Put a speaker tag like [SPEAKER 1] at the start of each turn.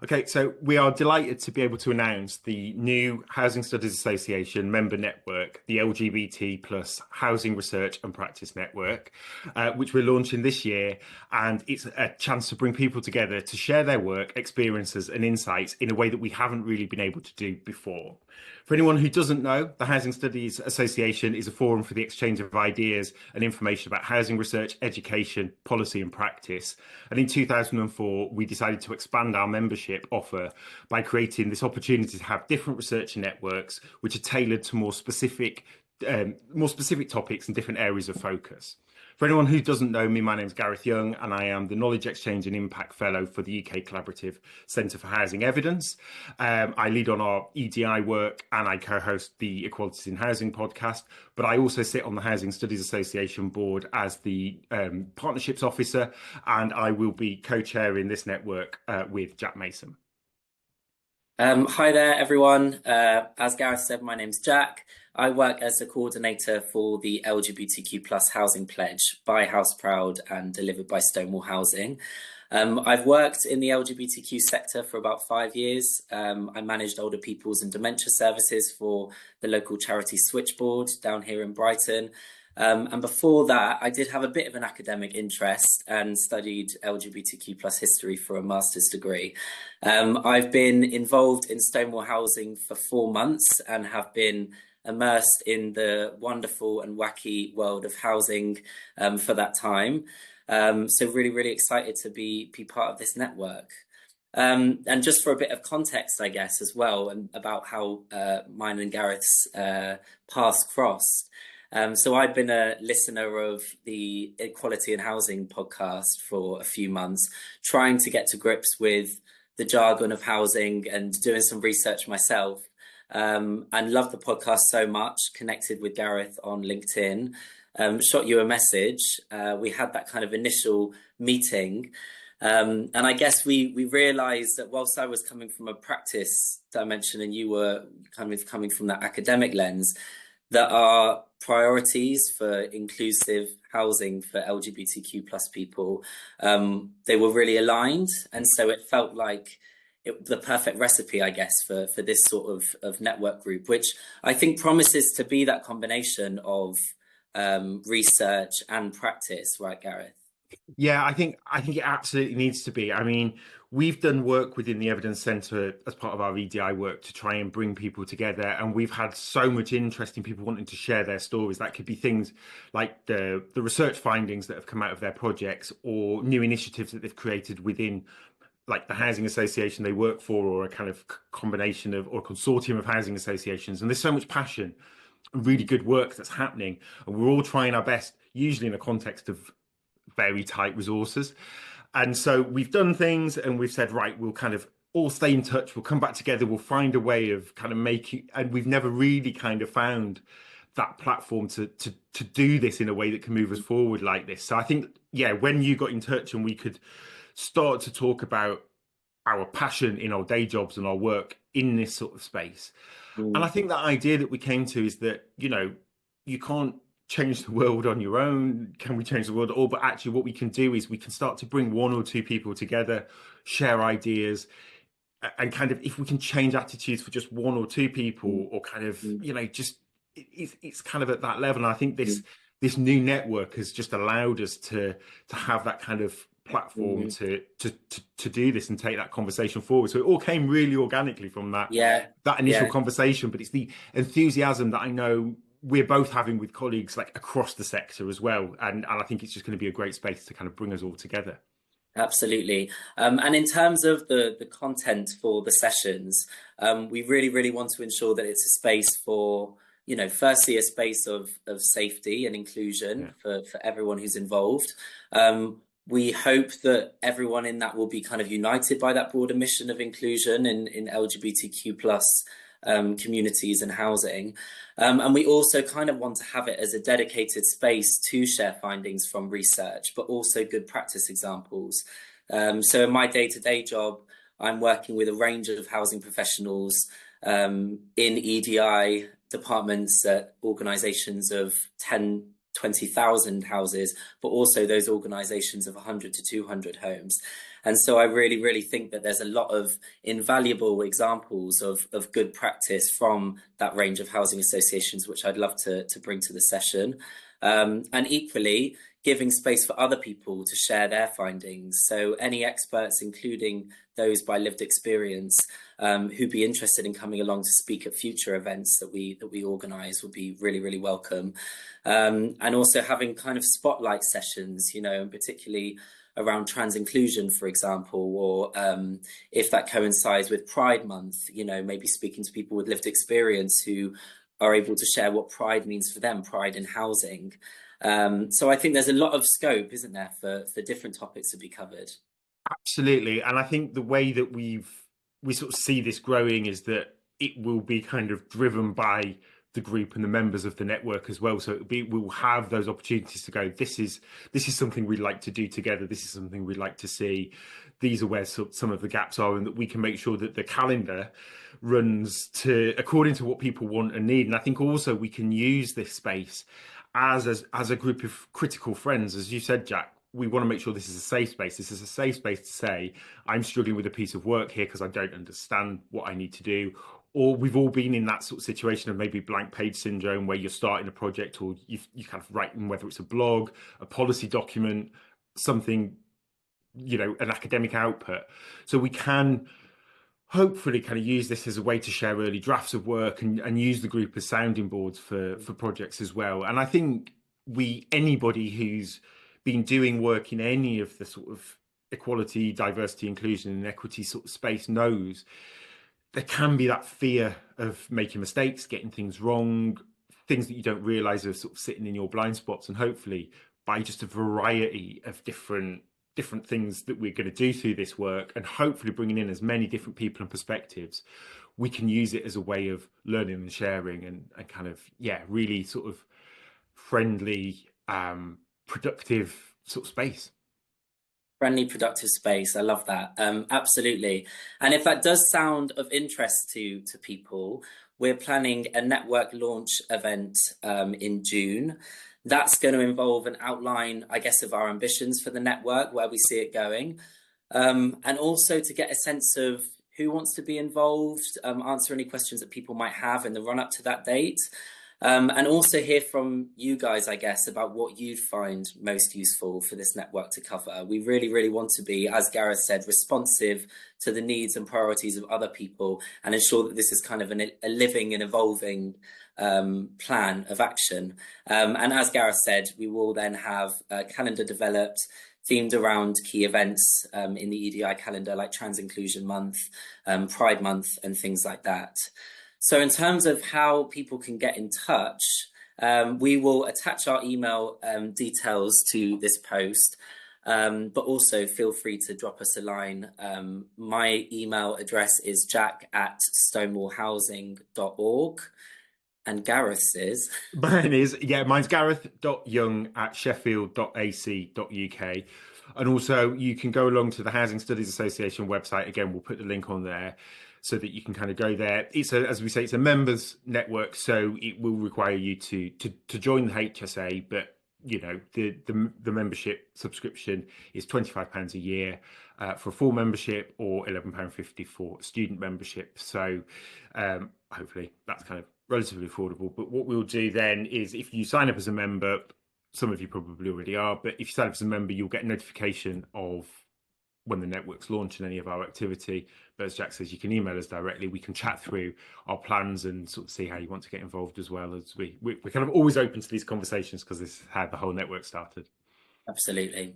[SPEAKER 1] Okay, so we are delighted to be able to announce the new Housing Studies Association member network, the LGBT plus Housing Research and Practice Network, which we're launching this year. And it's a chance to bring people together to share their work, experiences, and insights in a way that we haven't really been able to do before. For anyone who doesn't know, the Housing Studies Association is a forum for the exchange of ideas and information about housing research, education, policy, and practice. And in 2004, we decided to expand our membership offer by creating this opportunity to have different research networks which are tailored to more specific topics and different areas of focus. For anyone who doesn't know me, my name is Gareth Young, and I am the Knowledge Exchange and Impact Fellow for the UK Collaborative Centre for Housing Evidence. I lead on our EDI work and I co-host the Equalities in Housing podcast, but I also sit on the Housing Studies Association board as the Partnerships Officer, and I will be co-chairing this network with Jack Mason.
[SPEAKER 2] Hi there, everyone. As Gareth said, my name's Jack. I work as a coordinator for the LGBTQ plus housing pledge by House Proud and delivered by Stonewall Housing. I've worked in the LGBTQ sector for about 5 years. I managed older people's and dementia services for the local charity Switchboard down here in Brighton. And before that, I did have a bit of an academic interest and studied LGBTQ plus history for a master's degree. I've been involved in Stonewall Housing for 4 months and have been immersed in the wonderful and wacky world of housing for that time. So really excited to be part of this network. And just for a bit of context, I guess, as well, and about how mine and Gareth's paths crossed. So I've been a listener of the Equality in Housing podcast for a few months, trying to get to grips with the jargon of housing and doing some research myself. And loved the podcast so much, connected with Gareth on LinkedIn, shot you a message. We had that kind of initial meeting. And I guess we realized that whilst I was coming from a practice dimension and you were coming from that academic lens, that our priorities for inclusive housing for LGBTQ plus people, they were really aligned. And so it felt like the perfect recipe, I guess, for this sort of network group, which I think promises to be that combination of research and practice, right, Gareth?
[SPEAKER 1] Yeah, I think it absolutely needs to be. I mean, we've done work within the Evidence Centre as part of our EDI work to try and bring people together, and we've had so much interest in people wanting to share their stories. That could be things like the research findings that have come out of their projects, or new initiatives that they've created within like the housing association they work for, or a kind of combination of, or consortium of housing associations. And there's so much passion and really good work that's happening, and we're all trying our best, usually in a context of very tight resources. And so we've done things and we've said, right, we'll kind of all stay in touch, we'll come back together, we'll find a way of kind of making, and we've never really kind of found that platform to do this in a way that can move us forward like this. So I think, yeah, when you got in touch and we could start to talk about our passion in our day jobs and our work in this sort of space. And I think that idea that we came to is that, you know, you can't change the world on your own. Can we change the world at all? But actually what we can do is we can start to bring 1 or 2 people together, share ideas, and kind of, if we can change attitudes for just 1 or 2 people, or kind of, you know, just it's kind of at that level. And I think this new network has just allowed us to have that kind of platform to do this and take that conversation forward. So it all came really organically from that initial conversation, but it's the enthusiasm that I know we're both having with colleagues like across the sector as well, and I think it's just going to be a great space to kind of bring us all together.
[SPEAKER 2] Absolutely. And in terms of the content for the sessions, we really want to ensure that it's a space for, you know, firstly, a space of safety and inclusion for everyone who's involved. We hope that everyone in that will be kind of united by that broader mission of inclusion in LGBTQ plus communities and housing. And we also kind of want to have it as a dedicated space to share findings from research, but also good practice examples. So in my day-to-day job, I'm working with a range of housing professionals in EDI departments at organisations of 10 20,000 houses, but also those organizations of 100 to 200 homes. And so I really, really think that there's a lot of invaluable examples of good practice from that range of housing associations, which I'd love to bring to the session. And equally, giving space for other people to share their findings. So any experts, including those by lived experience, who'd be interested in coming along to speak at future events that we organise, would be really, really welcome. And also having kind of spotlight sessions, you know, and particularly around trans inclusion, for example, or if that coincides with Pride Month, you know, maybe speaking to people with lived experience who are able to share what pride means for them, pride in housing. So I think there's a lot of scope, isn't there, for different topics to be covered.
[SPEAKER 1] Absolutely. And I think the way that we sort of see this growing is that it will be kind of driven by the group and the members of the network as well. So we'll have those opportunities to go, this is something we'd like to do together. This is something we'd like to see. These are where some of the gaps are, and that we can make sure that the calendar runs to according to what people want and need. And I think also we can use this space as a group of critical friends. As you said, Jack, we want to make sure this is a safe space. This is a safe space to say, I'm struggling with a piece of work here because I don't understand what I need to do. Or we've all been in that sort of situation of maybe blank page syndrome, where you're starting a project, or you kind of writing, whether it's a blog, a policy document, something, you know, an academic output. So we can hopefully kind of use this as a way to share early drafts of work, and use the group as sounding boards for projects as well. And I think anybody who's been doing work in any of the sort of equality, diversity, inclusion, and equity sort of space knows there can be that fear of making mistakes, getting things wrong, things that you don't realize are sort of sitting in your blind spots. And hopefully by just a variety of different things that we're going to do through this work, and hopefully bringing in as many different people and perspectives, we can use it as a way of learning and sharing, and kind of, yeah, really sort of friendly, productive sort of space.
[SPEAKER 2] Friendly, productive space. I love that. Absolutely. And if that does sound of interest to people, we're planning a network launch event in June. That's going to involve an outline, I guess, of our ambitions for the network, where we see it going, and also to get a sense of who wants to be involved, answer any questions that people might have in the run up to that date. And also hear from you guys, I guess, about what you'd find most useful for this network to cover. We really, really want to be, as Gareth said, responsive to the needs and priorities of other people, and ensure that this is kind of a living and evolving plan of action. And as Gareth said, we will then have a calendar developed themed around key events in the EDI calendar, like Trans Inclusion Month, Pride Month, and things like that. So in terms of how people can get in touch, we will attach our email details to this post, but also feel free to drop us a line. My email address is jack@stonewallhousing.org. And Gareth's is?
[SPEAKER 1] Mine's gareth.young@sheffield.ac.uk. And also you can go along to the Housing Studies Association website. Again, we'll put the link on there so that you can kind of go there. As we say, it's a members network, so it will require you to join the HSA, but you know, the membership subscription is £25 a year for a full membership, or £11.50 for student membership. So hopefully that's kind of relatively affordable. But what we'll do then is, if you sign up as a member, some of you probably already are, but if you sign up as a member, you'll get notification of when the networks launch and any of our activity. But as Jack says, you can email us directly. We can chat through our plans and sort of see how you want to get involved, as well as we're kind of always open to these conversations, because this is how the whole network started.
[SPEAKER 2] Absolutely.